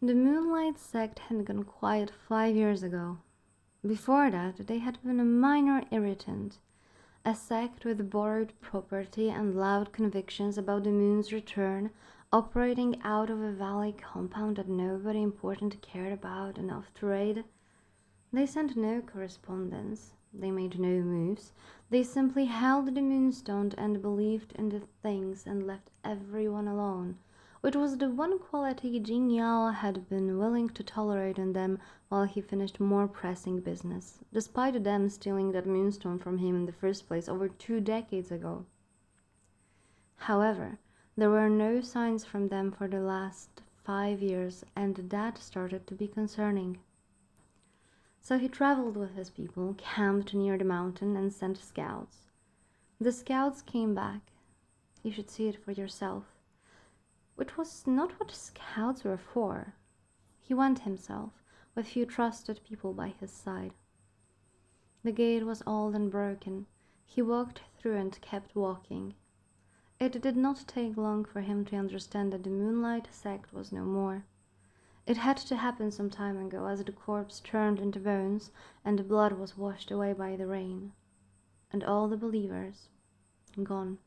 The Moonlight sect had gone quiet 5 years ago. Before that, they had been a minor irritant, a sect with borrowed property and loud convictions about the moon's return, operating out of a valley compound that nobody important cared about enough to raid. They sent no correspondence, they made no moves, they simply held the moonstone and believed in the things and left everyone alone, which was the one quality Nyaehh had been willing to tolerate in them while he finished more pressing business, despite them stealing that moonstone from him in the first place over 2 decades ago. However, there were no signs from them for the last 5 years, and that started to be concerning. So he traveled with his people, camped near the mountain, and sent scouts. The scouts came back. You should see it for yourself. Which was not what scouts were for. He went himself, with few trusted people by his side. The gate was old and broken. He walked through and kept walking. It did not take long for him to understand that the Moonlight sect was no more. It had to happen some time ago, as the corpse turned into bones and the blood was washed away by the rain. And all the believers gone.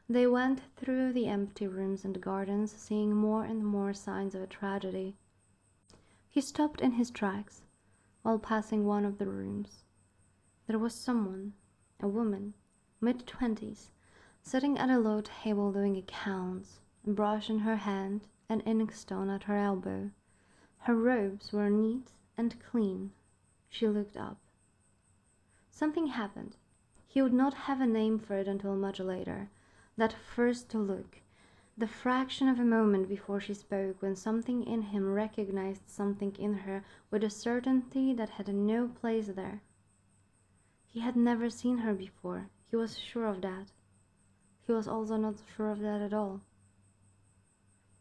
They went through the empty rooms and gardens, seeing more and more signs of a tragedy. He stopped in his tracks while passing one of the rooms. There was someone, a woman, mid-20s, sitting at a low table doing accounts, a brush in her hand, an inkstone at her elbow. Her robes were neat and clean. She looked up. Something happened. He would not have a name for it until much later. That first look, the fraction of a moment before she spoke, when something in him recognized something in her with a certainty that had no place there. He had never seen her before. He was sure of that. He was also not sure of that at all.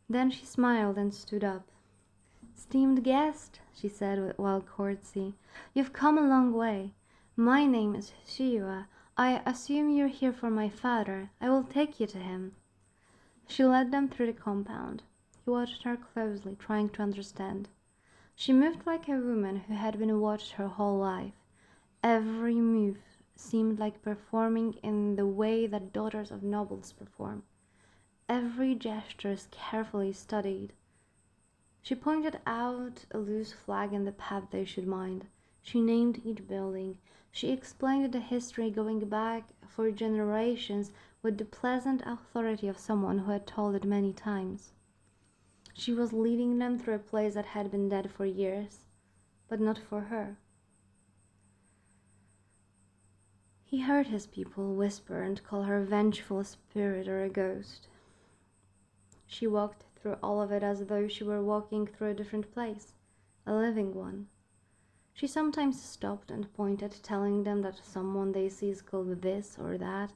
Then she smiled and stood up. "Esteemed guest," she said with well courtesy, "you've come a long way. My name is Shiva. I assume you're here for my father. I will take you to him." She led them through the compound. He watched her closely, trying to understand. She moved like a woman who had been watched her whole life. Every move seemed like performing in the way that daughters of nobles perform. Every gesture is carefully studied. She pointed out a loose flag in the path they should mind. She named each building. She explained the history going back for generations with the pleasant authority of someone who had told it many times. She was leading them through a place that had been dead for years, but not for her. He heard his people whisper and call her a vengeful spirit or a ghost. She walked through all of it as though she were walking through a different place, a living one. She sometimes stopped and pointed, telling them that someone they see is called this or that.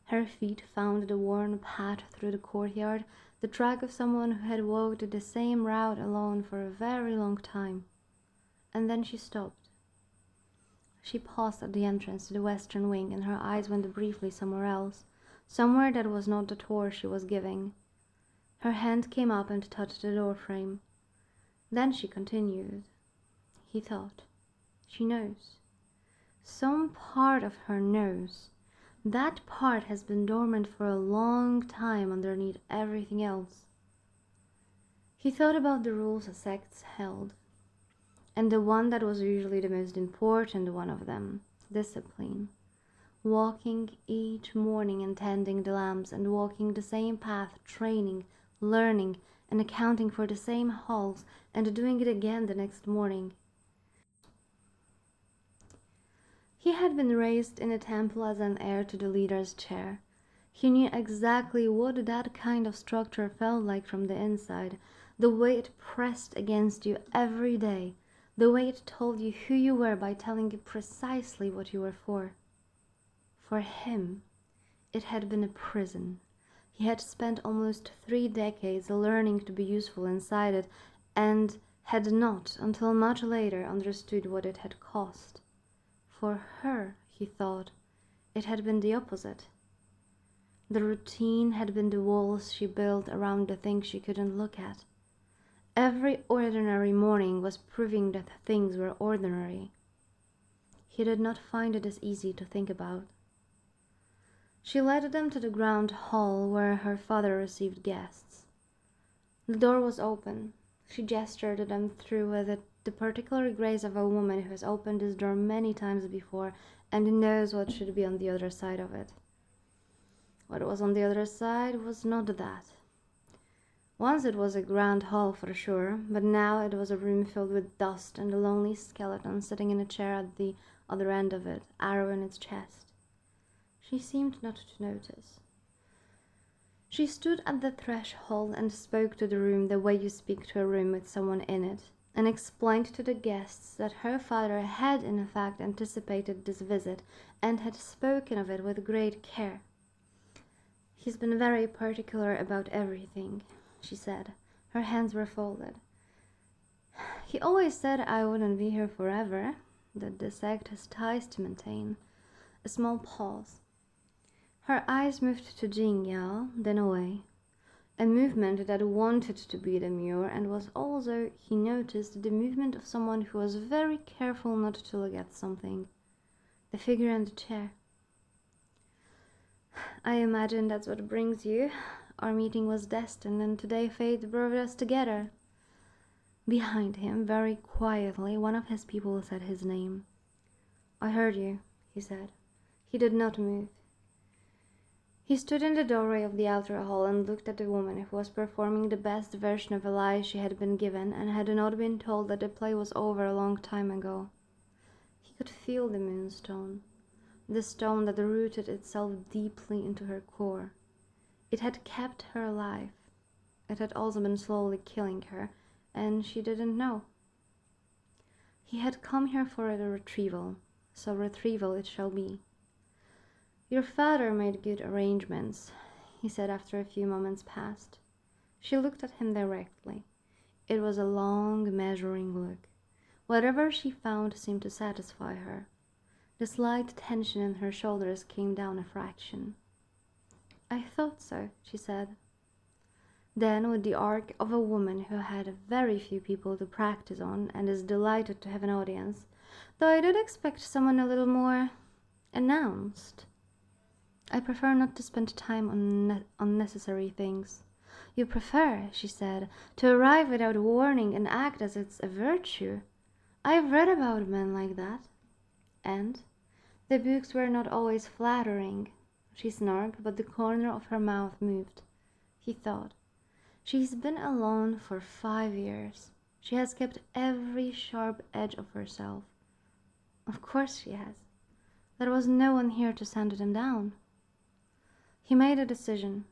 Her feet found the worn path through the courtyard, the track of someone who had walked the same route alone for a very long time. And then she stopped. She paused at the entrance to the western wing, and her eyes went briefly somewhere else, somewhere that was not the tour she was giving. Her hand came up and touched the doorframe. Then she continued. He thought, she knows. Some part of her knows. That part has been dormant for a long time underneath everything else. He thought about the rules sects held, and the one that was usually the most important one of them, discipline. Walking each morning and tending the lamps, and walking the same path, training, learning, and accounting for the same halls, and doing it again the next morning. He had been raised in a temple as an heir to the leader's chair. He knew exactly what that kind of structure felt like from the inside, the way it pressed against you every day, the way it told you who you were by telling you precisely what you were for. For him, it had been a prison. He had spent almost 3 decades learning to be useful inside it, and had not, until much later, understood what it had cost. For her, he thought, it had been the opposite. The routine had been the walls she built around the things she couldn't look at. Every ordinary morning was proving that things were ordinary. He did not find it as easy to think about. She led them to the ground hall where her father received guests. The door was open. She gestured them through with it, the particular grace of a woman who has opened this door many times before and knows what should be on the other side of it. What was on the other side was not that. Once it was a grand hall for sure, but now it was a room filled with dust and a lonely skeleton sitting in a chair at the other end of it, arrow in its chest. She seemed not to notice. She stood at the threshold and spoke to the room the way you speak to a room with someone in it, and explained to the guests that her father had in fact anticipated this visit and had spoken of it with great care. "He's been very particular about everything," she said. Her hands were folded. "He always said I wouldn't be here forever, that the sect has ties to maintain." A small pause. Her eyes moved to Nyaehh, then away. A movement that wanted to be demure and was also, he noticed, the movement of someone who was very careful not to look at something. The figure in the chair. "I imagine that's what brings you. Our meeting was destined, and today fate brought us together." Behind him, very quietly, one of his people said his name. "I heard you," he said. He did not move. He stood in the doorway of the outer hall and looked at the woman who was performing the best version of a lie she had been given and had not been told that the play was over a long time ago. He could feel the moonstone, the stone that rooted itself deeply into her core. It had kept her alive. It had also been slowly killing her, and she didn't know. He had come here for a retrieval, so retrieval it shall be. "Your father made good arrangements," he said after a few moments passed. She looked at him directly. It was a long, measuring look. Whatever she found seemed to satisfy her. The slight tension in her shoulders came down a fraction. "I thought so," she said. Then, with the arc of a woman who had very few people to practice on and is delighted to have an audience, "though I did expect someone a little more announced. I prefer not to spend time on unnecessary things." "You prefer," she said, "to arrive without warning and act as it's a virtue. I've read about men like that. And the books were not always flattering." She snarked, but the corner of her mouth moved. He thought, "She's been alone for 5 years. She has kept every sharp edge of herself." Of course she has. There was no one here to send them down. He made a decision.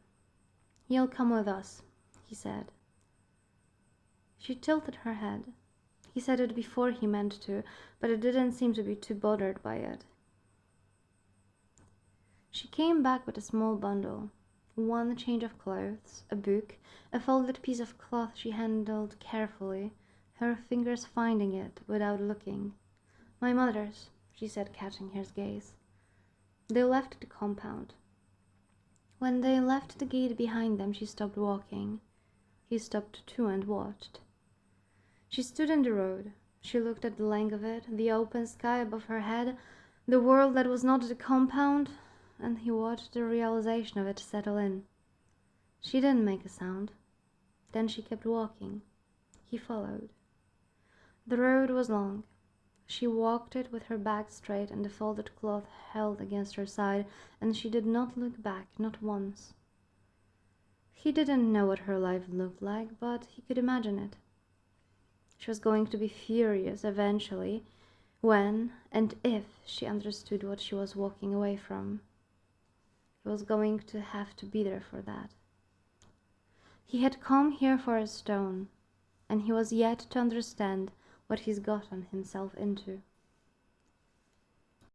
"You'll come with us," he said. She tilted her head. He said it before he meant to, but it didn't seem to be too bothered by it. She came back with a small bundle, one change of clothes, a book, a folded piece of cloth she handled carefully, her fingers finding it without looking. "My mother's," she said, catching his gaze. They left the compound. When they left the gate behind them, she stopped walking. He stopped too and watched. She stood in the road. She looked at the length of it, the open sky above her head, the world that was not the compound, and he watched the realization of it settle in. She didn't make a sound. Then she kept walking. He followed. The road was long. She walked it with her back straight and the folded cloth held against her side, and she did not look back, not once. He didn't know what her life looked like, but he could imagine it. She was going to be furious eventually, when and if she understood what she was walking away from. He was going to have to be there for that. He had come here for a stone, and he was yet to understand what he's gotten himself into.